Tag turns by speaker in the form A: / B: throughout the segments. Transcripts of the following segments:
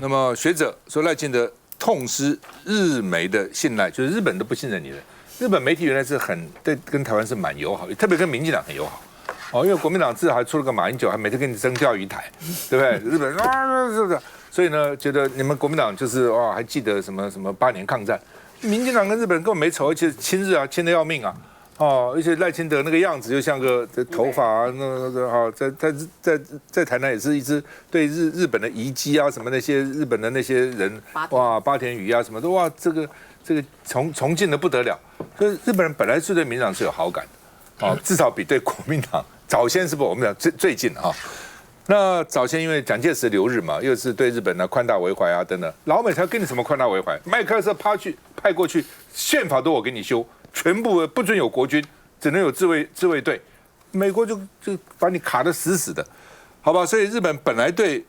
A: 那么学者说赖清德痛失日媒的信赖，就是日本都不信任你了。日本媒体原来是跟台湾是蛮友好，特别跟民进党很友好。因为国民党至少还出了个马英九，还每天跟你争钓鱼台，对不对？日本所以呢，觉得你们国民党就是还记得什么8年抗战，民进党跟日本人根本没仇，而且亲日啊，亲得要命啊。而且赖清德那个样子就像个头发啊，在台南也是一直对日本的遗迹啊，什么那些日本的那些人，八田雨啊什么的，这个崇敬的不得了。所以日本人本来是对民进党是有好感的，至少比对国民党早先是不我们讲最近啊。那早先因为蒋介石留日嘛，又是对日本宽大为怀啊等等，老美才跟你什么宽大为怀？麦克阿瑟派过去，宪法都我给你修。全部不准有国军，只能有自卫队。美国就把你卡得死死的，好吧？所以日本本来对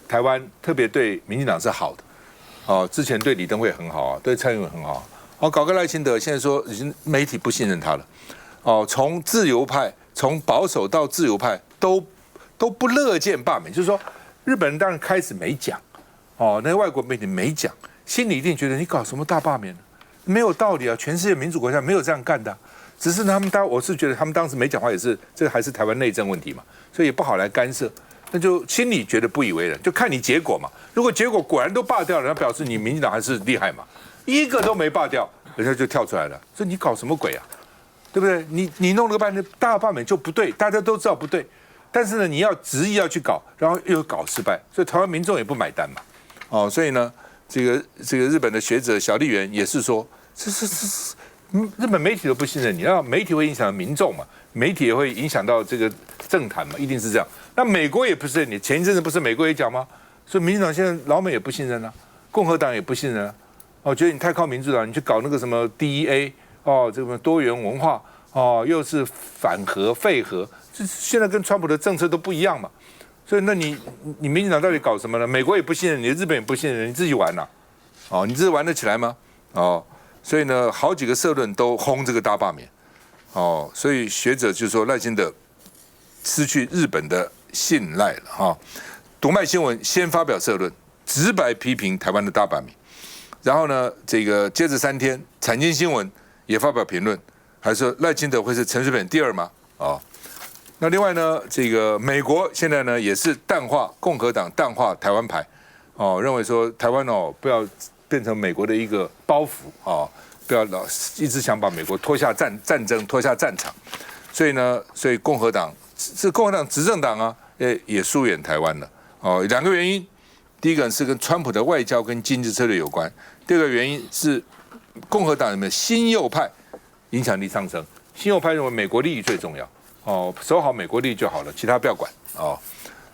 A: 台湾，特别对民进党是好的，之前对李登辉很好啊，对蔡英文很好。搞个赖清德，现在说已经媒体不信任他了，从自由派，从保守到自由派都不乐见罢免，就是说日本人当然开始没讲，那个外国媒体没讲，心里一定觉得你搞什么大罢免呢？没有道理啊！全世界民主国家没有这样干的，只是我是觉得他们当时没讲话，也是这个还是台湾内政问题嘛，所以也不好来干涉，那就心里觉得不以为然，就看你结果嘛。如果结果果然都罢掉了，那表示你民进党还是厉害嘛。一个都没罢掉，人家就跳出来了，说你搞什么鬼啊？对不对？你弄了个半天大罢免就不对，大家都知道不对，但是呢，你要执意要去搞，然后又搞失败，所以台湾民众也不买单嘛。所以呢。这个日本的学者小笠原也是说，日本媒体都不信任你，那媒体会影响到民众嘛，媒体也会影响到这个政坛嘛，一定是这样。那美国也不是你，前一阵子不是美国也讲吗？所以民进党现在老美也不信任啊，共和党也不信任啊，觉得你太靠民主党，你去搞那个什么 DEA 这个多元文化又是反核废核，这现在跟川普的政策都不一样嘛。所以，那你民进党到底搞什么呢？美国也不信任你，日本也不信任你，自己玩啊？你自己玩得起来吗？所以呢，好几个社论都轰这个大罢免，所以学者就说赖清德失去日本的信赖了读卖新闻先发表社论，直白批评台湾的大罢免，然后呢，这个接着3天，产经新闻也发表评论，还说赖清德会是陈水扁第2吗？那另外呢，这个美国现在呢也是淡化共和党淡化台湾牌，认为说台湾不要变成美国的一个包袱不要一直想把美国拖下战争拖下战场，所以共和党是共和党执政党啊，也疏远台湾了2个原因，第一个是跟川普的外交跟经济策略有关，第二个原因是共和党里面新右派影响力上升，新右派认为美国利益最重要。守好美国利益就好了，其他不要管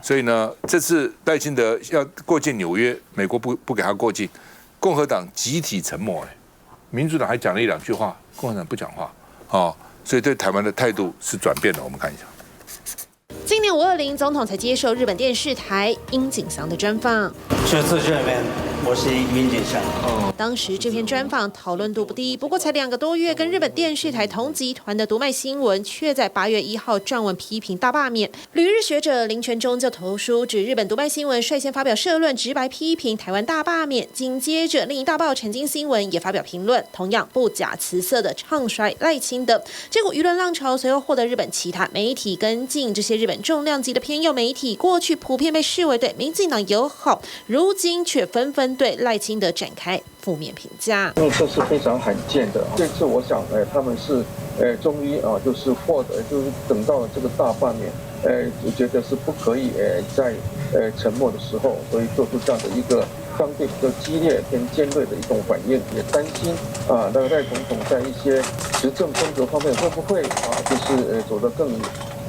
A: 所以呢，这次赖清德要过境纽约，美国不给他过境，共和党集体沉默民主党还讲了1、2句话，共和党不讲话所以对台湾的态度是转变的。我们看一下，
B: 今年520总统才接受日本电视台樱井翔的专访。
C: 这次这边我是樱井翔。
B: 当时这篇专访讨论度不低，不过才2个多月，跟日本电视台同集团的读卖新闻却在8月1号撰文批评大罢免。旅日学者林权忠就投书指日本读卖新闻率先发表社论，直白批评台湾大罢免。紧接着另一大报产经新闻也发表评论，同样不假辞色的唱衰赖清德。结果舆论浪潮随后获得日本其他媒体跟进，这些日本重量级的偏右媒体过去普遍被视为对民进党友好，如今却纷纷对赖清德展开负面评价。
D: 因为这是非常罕见的，这次我想，他们是，终于就是获得，就是等到了这个大罢免，我觉得是不可以，在沉默的时候，所以做出这样的一个相对比较激烈跟尖锐的一种反应，也担心那个赖总统在一些执政风格方面会不会就是走得更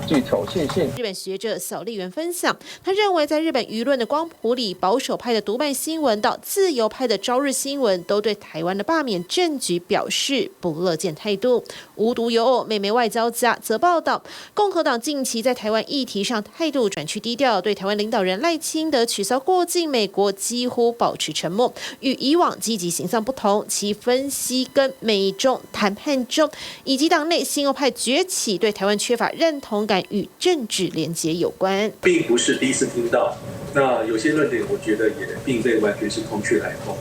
D: 具挑衅性。
B: 日本学者小笠原分享，他认为在日本舆论的光谱里，保守派的读卖新闻到自由派的朝日新闻，都对台湾的罢免政局表示不乐见态度。无独有偶，美媒外交家则报道，共和党近期在台湾议题上态度转趋低调，对台湾领导人赖清德取消过境美国几乎保持沉默。与以往积极形象不同，其分析跟美中谈判中以及党内新右派崛起对台湾缺乏认同感与政治连结有关，
E: 并不是第一次听到那有些论点，我觉得也并非完全是空穴来风。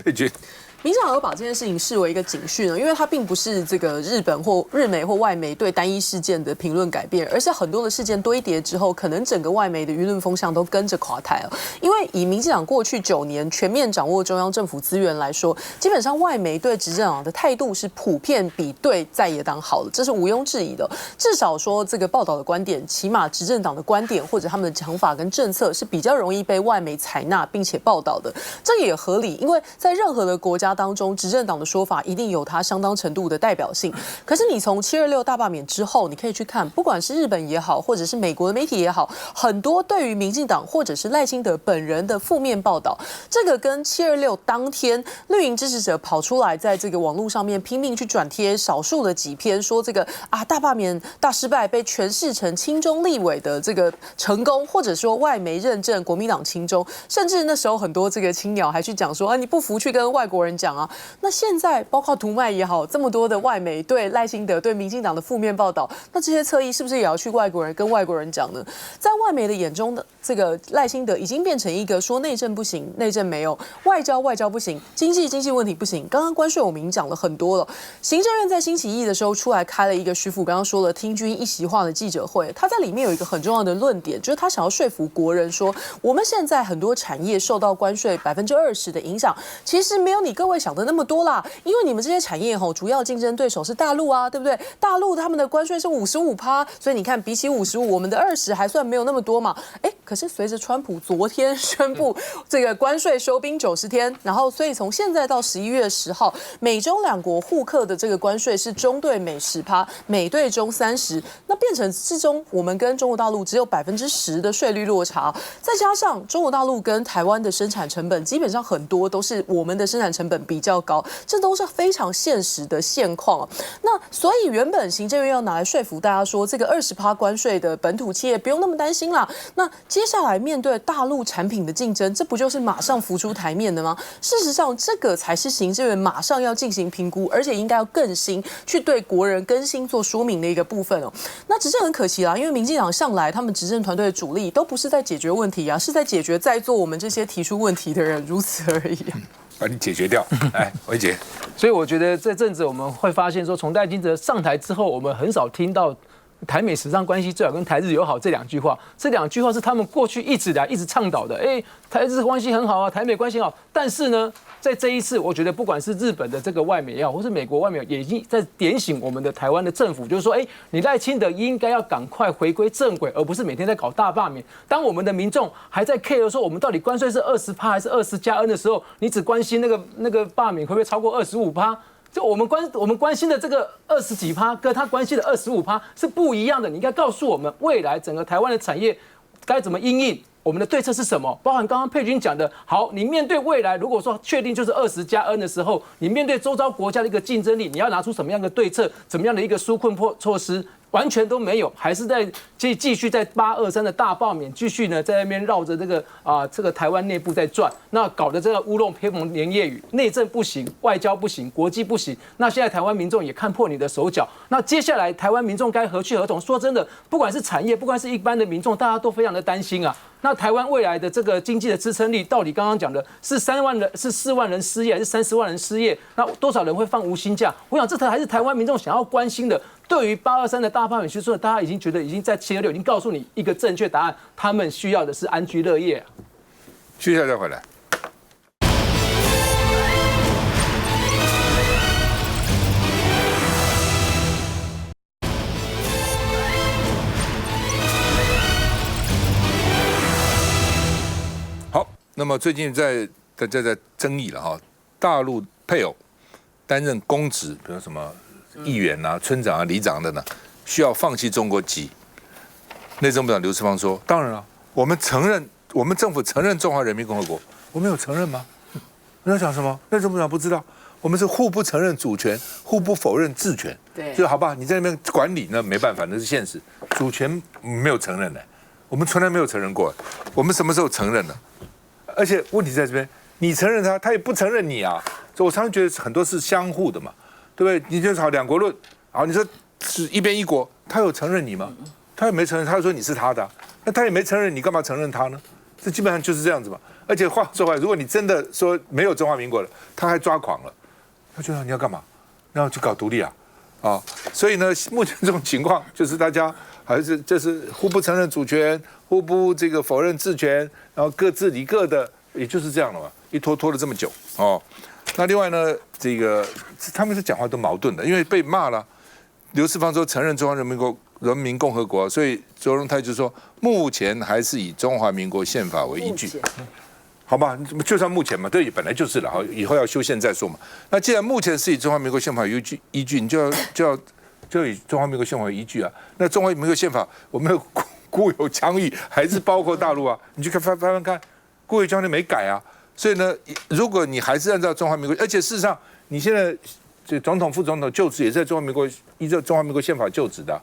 A: 佩君。
F: 民进党有把这件事情视为一个警讯因为它并不是这个日本或日媒或外媒对单一事件的评论改变，而是很多的事件堆叠之后，可能整个外媒的舆论风向都跟着垮台了。因为以民进党过去9年全面掌握中央政府资源来说，基本上外媒对执政党的态度是普遍比对在野党好的，这是毋庸置疑的。至少说这个报道的观点，起码执政党的观点或者他们的想法跟政策是比较容易被外媒采纳并且报道的，这也合理，因为在任何的国家当中，执政党的说法一定有它相当程度的代表性。可是你从726大罢免之后，你可以去看，不管是日本也好，或者是美国的媒体也好，很多对于民进党或者是赖清德本人的负面报道，这个跟726当天绿营支持者跑出来在这个网络上面拼命去转贴少数的几篇，说这个大罢免大失败，被诠释成亲中立委的这个成功，或者说外媒认证国民党亲中，甚至那时候很多这个青鸟还去讲说你不服去跟外国人讲啊。那现在包括读卖也好，这么多的外媒对赖清德、对民进党的负面报道，那这些侧翼是不是也要去跟外国人讲呢？在外媒的眼中的这个赖清德已经变成一个说内政不行，内政没有；外交不行，经济问题不行。刚刚关税我们已经讲了很多了。行政院在星期一的时候出来开了一个徐府刚刚说了听君一席话的记者会，他在里面有一个很重要的论点，就是他想要说服国人说，我们现在很多产业受到关税20%的影响，其实没有你各位想的那么多啦，因为你们这些产业主要竞争对手是大陆啊，对不对？大陆他们的关税是55%，所以你看比起55%，我们的20%还算没有那么多嘛。可是随着川普昨天宣布这个关税收兵90天，然后所以从现在到11月10号，美中两国互客的这个关税是中对美10%，美对中30%，那变成至终我们跟中国大陆只有10%的税率落差，再加上中国大陆跟台湾的生产成本基本上很多都是我们的生产成本比较高，这都是非常现实的现况。那所以原本行政院要拿来说服大家说，这个20%关税的本土企业不用那么担心啦。那接下来面对大陆产品的竞争，这不就是马上浮出台面的吗？事实上，这个才是行政院马上要进行评估，而且应该要更新，去对国人更新做说明的一个部分哦。那只是很可惜啦，因为民进党向来他们执政团队的主力都不是在解决问题啊，是在解决在座我们这些提出问题的人，如此而已。
A: 把你解决掉，来，维杰。
G: 所以我觉得这阵子我们会发现说，从赖清德上台之后，我们很少听到台美史上关系最好跟台日友好这2句话。这2句话是他们过去一直倡导的。台日关系很好啊，台美关系好。但是呢，在这一次，我觉得不管是日本的这个外媒也好，或是美国外媒也已经在点醒我们的台湾的政府，就是说，你赖清德应该要赶快回归正轨，而不是每天在搞大罢免。当我们的民众还在 care 说我们到底关税是20%还是20+N 的时候，你只关心那个罢免会不会超过25%？就我们关心的这个20几%，跟他关心的25%是不一样的。你应该告诉我们，未来整个台湾的产业该怎么因应，我们的对策是什么？包含刚刚佩君讲的，好，你面对未来，如果说确定就是20+N 的时候，你面对周遭国家的一个竞争力，你要拿出什么样的对策，怎么样的一个纾困措施？完全都没有，还是在继续在823的大罢免，继续呢在那边绕着这个台湾内部在转，那搞得这个乌龙偏逢连夜雨，内政不行，外交不行，国际不行。那现在台湾民众也看破你的手脚，那接下来台湾民众该何去何从？说真的，不管是产业，不管是一般的民众，大家都非常的担心啊。那台湾未来的这个经济的支撑力，到底刚刚讲的是4万人失业，还是30万人失业？那多少人会放无薪假？我想这才是台湾民众想要关心的。对于823的大罢免，其实大家已经觉得已经在726已经告诉你一个正确答案，他们需要的是安居乐业。
A: 接下来再回来。好，那么最近大家在争议了哈，大陆配偶担任公职，比如什么议员啊、村长啊、里长的呢，需要放弃中国籍。内政部长刘世芳说：“当然了，我们政府承认中华人民共和国，我们有承认吗？你要讲什么？内政部长不知道，我们是互不承认主权，互不否认治权。
F: 对，
A: 就好吧，你在那边管理那没办法，那是现实。主权没有承认的，我们从来没有承认过。我们什么时候承认了？而且问题在这边，你承认他，他也不承认你啊。所以我常常觉得很多是相互的嘛。”对不对？你就吵2国论，好，你说是一边一国，他有承认你吗？他也没承认，他说你是他的，那他也没承认，你干嘛承认他呢？这基本上就是这样子嘛。而且话说回来，如果你真的说没有中华民国了，他还抓狂了，他觉得你要干嘛？然后去搞独立啊？所以呢，目前这种情况就是大家还是就是互不承认主权，互不这个否认治权，然后各自理各的，也就是这样了嘛。一拖了这么久那另外呢，这个他们是讲话都矛盾的，因为被骂了。刘世芳说承认中华人民共和国，所以周荣泰就说目前还是以中华民国宪法为依据。好吧，就算目前嘛，对，本来就是了，以后要修宪再说嘛。那既然目前是以中华民国宪法为依据，你就以中华民国宪法为依据啊。那中华民国宪法我们有固有疆域，还是包括大陆啊？你去翻看，固有疆域没改啊。所以呢，如果你还是按照中华民国，而且事实上你现在这总统、副总统就职也在中华民国依照中华民国宪法就职的，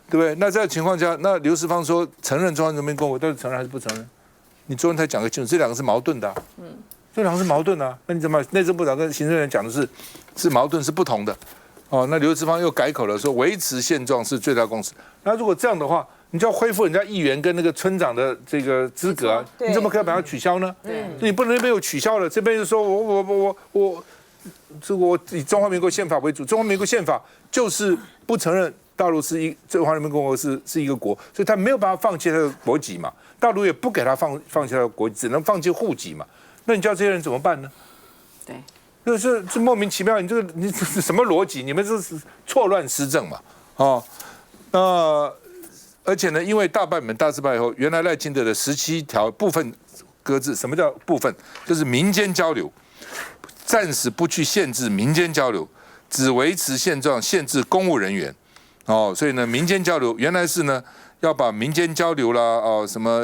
A: 对不对？那这个情况下，那刘世芳说承认中华人民共和国，到底承认还是不承认？你昨天才讲个清楚，这两个是矛盾的这两个是矛盾的那你怎么内政部长跟行政院讲的是矛盾是不同的那刘世芳又改口了，说维持现状是最大共识。那如果这样的话，你就要恢复人家议员跟那个村长的这个资格啊，你怎么可以把它取消呢？你不能那边又取消了，这边又说我以中华民国宪法为主，中华民国宪法就是不承认大陆是中华人民共和国是一个国，所以他没有办法放弃他的国籍嘛。大陆也不给他放弃他的国籍，只能放弃户籍嘛。那你叫这些人怎么办呢？
H: 对，
A: 这莫名其妙，你这是什么逻辑？你们这是错乱施政嘛？而且呢，因为大罢免大失败以后，原来赖清德的17条部分搁置。什么叫部分？就是民间交流，暂时不去限制民间交流，只维持现状，限制公务人员。所以呢，民间交流原来是呢。要把民间交流啦，什么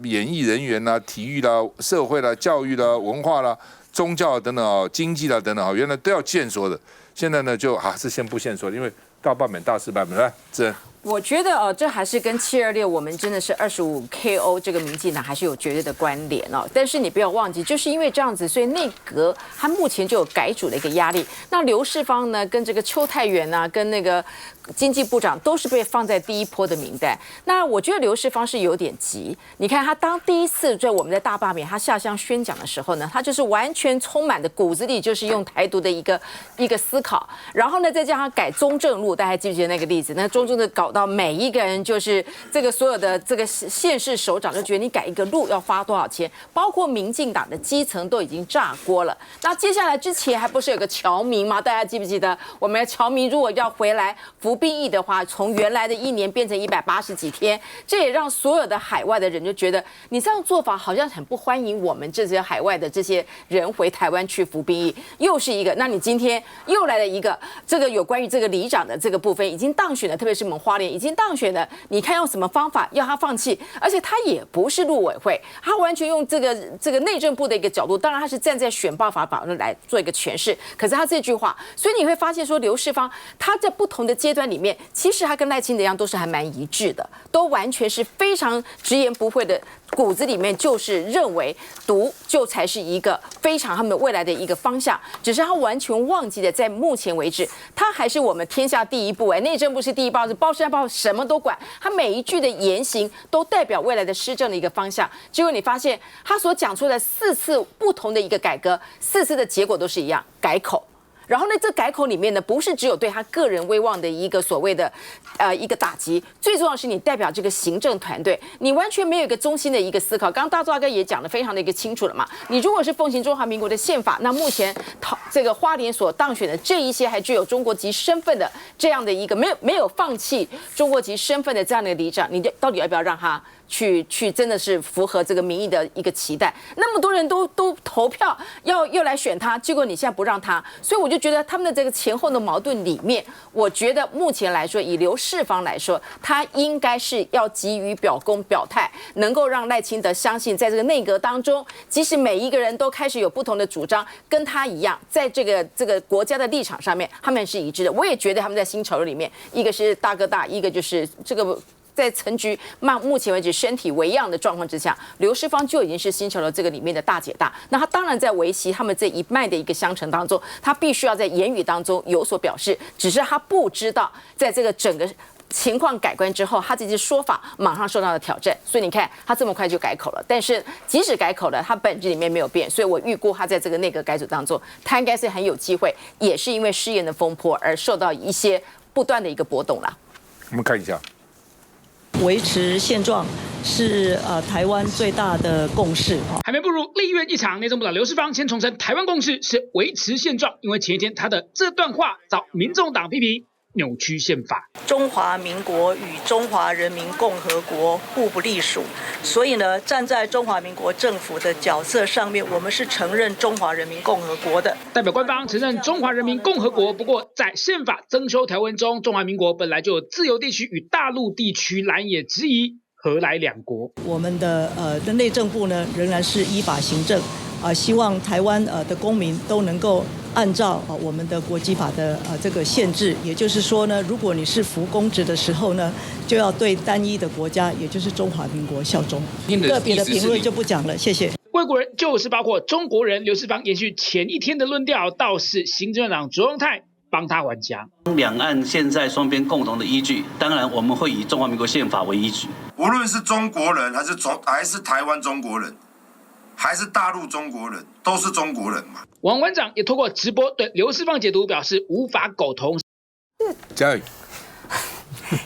A: 演艺人员啦、体育啦、社会啦、教育啦、文化啦、宗教等等经济啦等等原来都要限缩的。现在呢，是先不限缩的，因为大罢免大失败嘛。来，这
H: 我觉得这还是跟726我们真的是25 KO 这个民进党还是有绝对的关联但是你不要忘记，就是因为这样子，所以内阁它目前就有改组的一个压力。那刘世芳呢，跟这个邱泰源啊，跟那个经济部长都是被放在第一波的名单。那我觉得刘世芳是有点急。你看他当第一次在我们在大罢免他下乡宣讲的时候呢，他就是完全充满的骨子里就是用台独的一个思考，然后呢再加上改中正路，大家还记不记得那个例子？那中正的搞到每一个人就是这个所有的这个县市首长就觉得你改一个路要花多少钱，包括民进党的基层都已经炸锅了。那接下来之前还不是有个侨民吗？大家记不记得？我们的侨民如果要回来服兵役的话，从原来的1年变成180几天，这也让所有的海外的人就觉得你这样做法好像很不欢迎我们这些海外的这些人回台湾去服兵役。又是一个，那你今天又来了一个，这个有关于这个里长的这个部分已经当选了，特别是我们花莲已经当选了，你看用什么方法要他放弃？而且他也不是陆委会，他完全用这个内政部的一个角度，当然他是站在选罢法法来做一个诠释。可是他这句话，所以你会发现说刘世芳他在不同的阶段里面，其实他跟赖清德一样都是还蛮一致的，都完全是非常直言不讳的，骨子里面就是认为独就才是一个非常他们未来的一个方向。只是他完全忘记了，在目前为止，他还是我们天下第一部内政部是第一包，是包山包什么都管，他每一句的言行都代表未来的施政的一个方向。结果你发现他所讲出的4次不同的一个改革，4次的结果都是一样，改口。然后呢，这改口里面呢，不是只有对他个人威望的一个所谓的一个打击，最重要的是你代表这个行政团队，你完全没有一个中心的一个思考。刚刚大壮哥也讲得非常的一个清楚了嘛，你如果是奉行中华民国的宪法，那目前这个花莲所当选的这一些还具有中国籍身份的这样的一个没有放弃中国籍身份的这样的里长，你到底要不要让他去真的是符合这个民意的一个期待？那么多人都投票要来选他，结果你现在不让他，所以我就觉得他们的这个前后的矛盾里面，我觉得目前来说，以刘世芳来说，他应该是要急于表功表态，能够让赖清德相信，在这个内阁当中，即使每一个人都开始有不同的主张，跟他一样，在这个国家的立场上面，他们是一致的。我也觉得他们在新潮流里面，一个是大哥大，一个就是这个。在陈菊目前为止身体为恙的状况之下，刘世芳就已经是新潮流这个里面的大姐大。那他当然在维系他们这一脉的一个相承当中，他必须要在言语当中有所表示，只是他不知道在这个整个情况改观之后，他这些说法马上受到了挑战，所以你看他这么快就改口了。但是即使改口了，他本质里面没有变，所以我预估他在这个内阁改组当中，他应该是很有机会，也是因为失言的风波而受到一些不断的一个波动啦。
A: 我们看一下，
I: 维持现状是台湾最大的共识。
J: 还没步入立院一场，内政部长刘世芳先重申，台湾共识是维持现状，因为前一天他的这段话遭民众党批评扭曲宪法。
I: 中华民国与中华人民共和国互不隶属，所以呢，站在中华民国政府的角色上面，我们是承认中华人民共和国的。
J: 代表官方承认中华人民共和国，不过在宪法增修条文中，中华民国本来就有自由地区与大陆地区，蓝也质疑何来两国。
I: 我们的内政部呢，仍然是依法行政，希望台湾的公民都能够按照我们的国际法的这个限制，也就是说呢，如果你是服公职的时候呢，就要对单一的国家，也就是中华民国效忠。个别的评论就不讲了，谢谢。
J: 外国人就是包括中国人，刘世芳延续前一天的论调，倒是行政院长卓荣泰帮他还价。
K: 两岸现在双边共同的依据，当然我们会以中华民国宪法为依据。
L: 无论是中国人还是台湾中国人，还是大陆中国人，都是中国人嘛。
J: 王馆长也透过直播对刘世芳解读，表示无法苟同。
A: 嘉宇。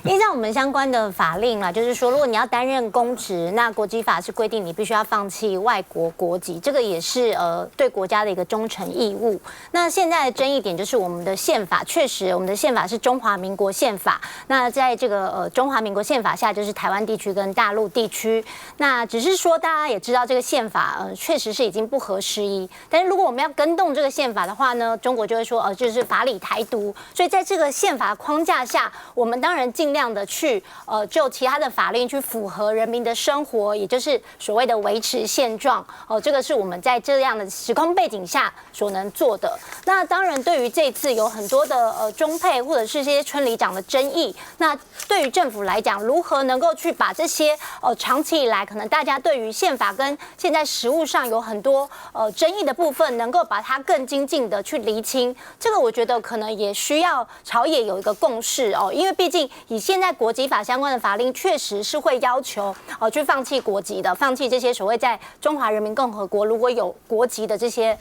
M: 依照我们相关的法令啦，就是说，如果你要担任公职，那国籍法是规定你必须要放弃外国国籍，这个也是对国家的一个忠诚义务。那现在的争议点就是我们的宪法，确实我们的宪法是中华民国宪法。那在这个中华民国宪法下，就是台湾地区跟大陆地区。那只是说大家也知道，这个宪法确实是已经不合时宜。但是如果我们要更动这个宪法的话呢，中国就会说就是法理台独。所以在这个宪法框架下，我们当然尽量的去就其他的法令去符合人民的生活，也就是所谓的维持现状。这个是我们在这样的时空背景下所能做的。那当然，对于这次有很多的中配或者是这些村里长的争议，那对于政府来讲，如何能够去把这些长期以来可能大家对于宪法跟现在实务上有很多争议的部分，能够把它更精进的去厘清，这个我觉得可能也需要朝野有一个共识因为毕竟以现在国籍法相关的法令，确实是会要求去放弃国籍的，放弃这些所谓在中华人民共和国如果有国籍的这些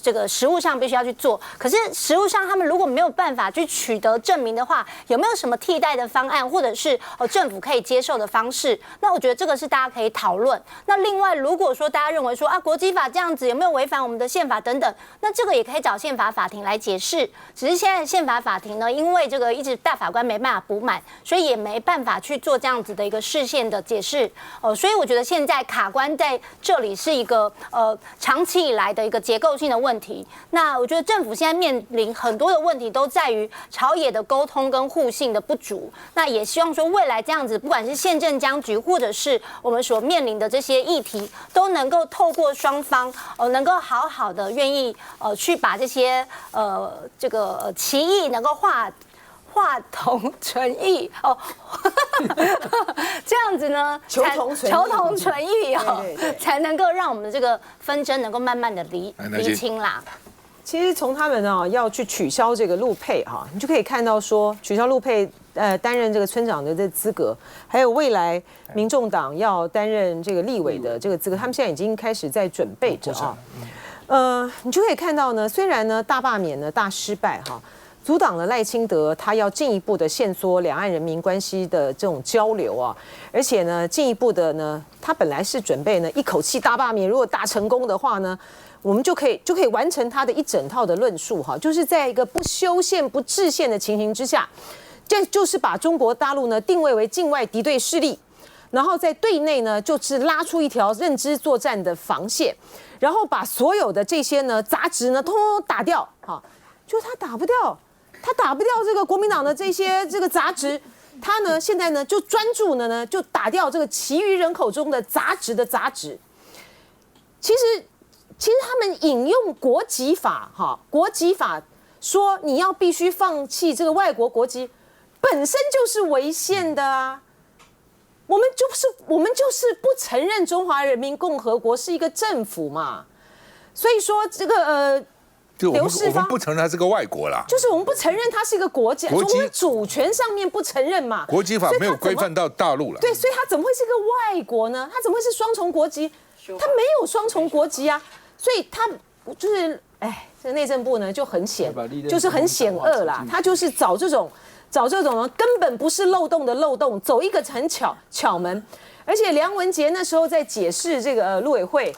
M: 这个实务上必须要去做。可是实务上他们如果没有办法去取得证明的话，有没有什么替代的方案，或者是政府可以接受的方式？那我觉得这个是大家可以讨论。那另外，如果说大家认为说国籍法这样子有没有违反我们的宪法等等，那这个也可以找宪法法庭来解释。只是现在宪法法庭呢，因为这个一直大法官没办法补满，所以也没办法去做这样子的一个释宪的解释。所以我觉得现在卡关在这里是一个长期以来的一个结构性的问题。那我觉得政府现在面临很多的问题，都在于朝野的沟通跟互信的不足。那也希望说未来这样子，不管是宪政僵局，或者是我们所面临的这些议题，都能够透过双方能够好好的愿意去把这些这个歧义能够化同存异这样子呢，求同存异才能够让我们的这个纷争能够慢慢的厘清啦。
N: 其实从他们要去取消这个陆配你就可以看到说取消陆配担任这个村长的这资格，还有未来民众党要担任这个立委的这个资格，他们现在已经开始在准备着你就可以看到呢，虽然呢大罢免呢大失败阻挡了赖清德他要进一步的限缩两岸人民关系的这种交流而且呢进一步的呢，他本来是准备呢一口气大罢免，如果大成功的话呢，我们就可以完成他的一整套的论述就是在一个不修宪不制宪的情形之下，这就是把中国大陆呢定位为境外敌对势力，然后在对内呢就是拉出一条认知作战的防线，然后把所有的这些呢杂质呢通通打掉就他打不掉这个国民党的这个杂质，他呢现在呢就专注呢就打掉这个其余人口中的杂质的杂质。其实他们引用国籍法国籍法说你要必须放弃这个外国国籍，本身就是违宪的我们就是不承认中华人民共和国是一个政府嘛，所以说这个
A: 就我
N: 刘世芳
A: 们不承认它是个外国啦，
N: 就是我们不承认它是一个国家，
A: 国籍
N: 从主权上面不承认嘛。
A: 国籍法没有规范到大陆了。
N: 对，所以它怎么会是个外国呢？它怎么会是双重国籍？它没有双重国籍啊，所以它就是，这个内政部呢就很就是很险恶啦。它就是找这种根本不是漏洞的漏洞，走一个很巧门。而且梁文杰那时候在解释这个陆委会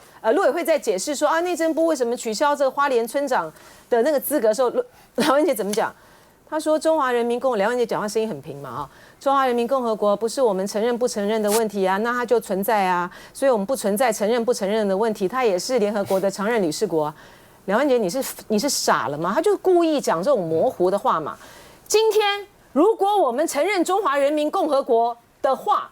N: 在解释说啊，内政部为什么取消这个花莲村长的那个资格的时候，梁文杰怎么讲？他说中华人民共和国，梁文杰讲话声音很平嘛啊，中华人民共和国不是我们承认不承认的问题啊，那它就存在啊，所以我们不存在承认不承认的问题，它也是联合国的常任理事国啊。梁文杰，你是傻了吗？他就故意讲这种模糊的话嘛。今天如果我们承认中华人民共和国的话，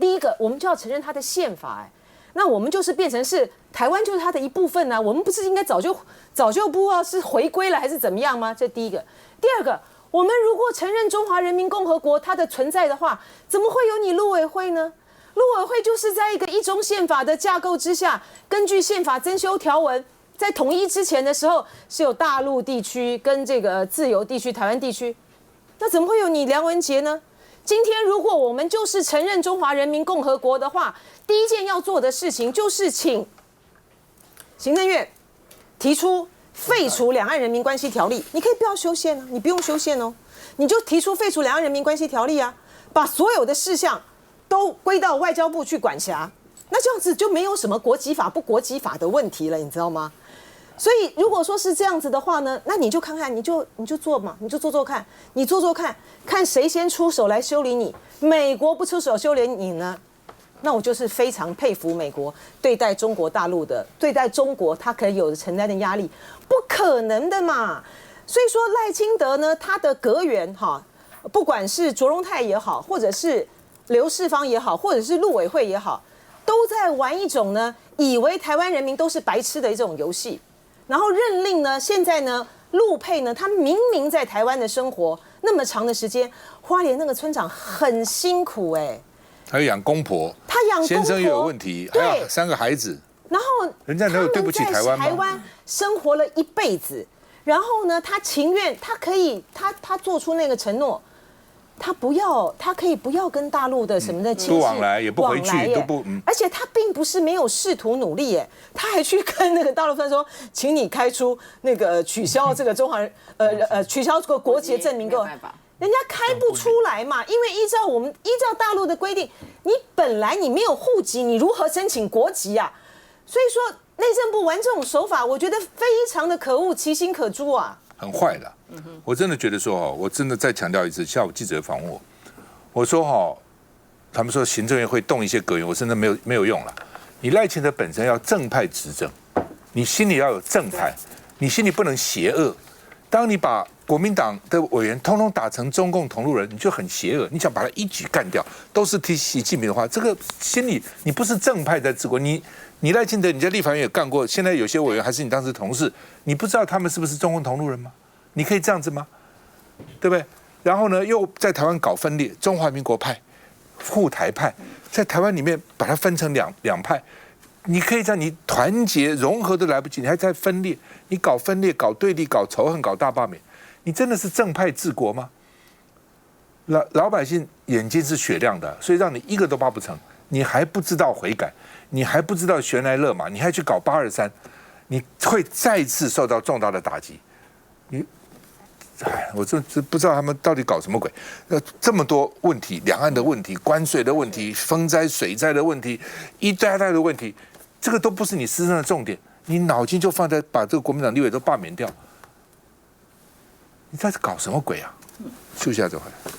N: 第一个我们就要承认它的宪法，那我们就是变成是台湾就是它的一部分啊，我们不是应该早就不知道是回归了还是怎么样吗？这第一个。第二个，我们如果承认中华人民共和国它的存在的话，怎么会有你陆委会呢？陆委会就是在一个一中宪法的架构之下，根据宪法增修条文，在统一之前的时候是有大陆地区跟这个自由地区台湾地区，那怎么会有你梁文杰呢？今天如果我们就是承认中华人民共和国的话，第一件要做的事情就是请行政院提出废除《两岸人民关系条例》，你可以不要修宪啊，你不用修宪哦，你就提出废除《两岸人民关系条例》啊，把所有的事项都归到外交部去管辖，那这样子就没有什么国籍法不国籍法的问题了，你知道吗？所以如果说是这样子的话呢，那你就看看，你就做嘛，你就做看，你做看，看谁先出手来修理你。美国不出手修理你呢，那我就是非常佩服美国对待中国大陆的，对待中国他可以有承担的压力，不可能的嘛。所以说赖清德呢，他的阁员不管是卓荣泰也好，或者是刘世芳也好，或者是陆委会也好，都在玩一种呢，以为台湾人民都是白痴的一种游戏。然后任令呢，现在呢，陆配呢，他明明在台湾的生活那么长的时间，花莲那个村长很辛苦
A: 还有养公婆，
N: 他养公婆，
A: 先生又有问题，还有3个孩子，
N: 然后
A: 人家能有对不起台湾吗？
N: 台湾生活了一辈子，然后呢，他情愿，他可以，他做出那个承诺。他可以不要跟大陆的什么的亲戚
A: 不往来，也不回去，都不
N: 而且他并不是没有试图努力他还去跟那个大陆分说，请你开出那个取消这个中华取消这个国籍证明给我，人家开不出来嘛，因为依照大陆的规定，你本来你没有户籍，你如何申请国籍啊？所以说内政部玩这种手法，我觉得非常的可恶，其心可诛啊。
A: 很坏的，我真的觉得说我真的再强调一次，下午记者访问我说他们说行政院会动一些阁员，我真的没有用了。你赖清德本身要正派执政，你心里要有正派，你心里不能邪恶。当你把国民党的委员通通打成中共同路人，你就很邪恶，你想把他一举干掉，都是替习近平的话，这个心里你不是正派在治国。你赖清德，你在立法院也干过，现在有些委员还是你当时同事，你不知道他们是不是中共同路人吗？你可以这样子吗？对不对？然后呢，又在台湾搞分裂，中华民国派、护台派，在台湾里面把它分成两派，你可以让你团结融合都来不及，你还在分裂，你搞分裂、搞对立、搞仇恨、搞大罢免，你真的是正派治国吗？老百姓眼睛是雪亮的，所以让你一个都扒不成，你还不知道悔改，你还不知道悬来勒马，你还去搞823，你会再次受到重大的打击。我这不知道他们到底搞什么鬼？这么多问题，两岸的问题、关税的问题、风灾、水灾的问题，一代代的问题，这个都不是你施政的重点，你脑筋就放在把这个国民党立委都罢免掉，你在搞什么鬼啊？休息一下再回来。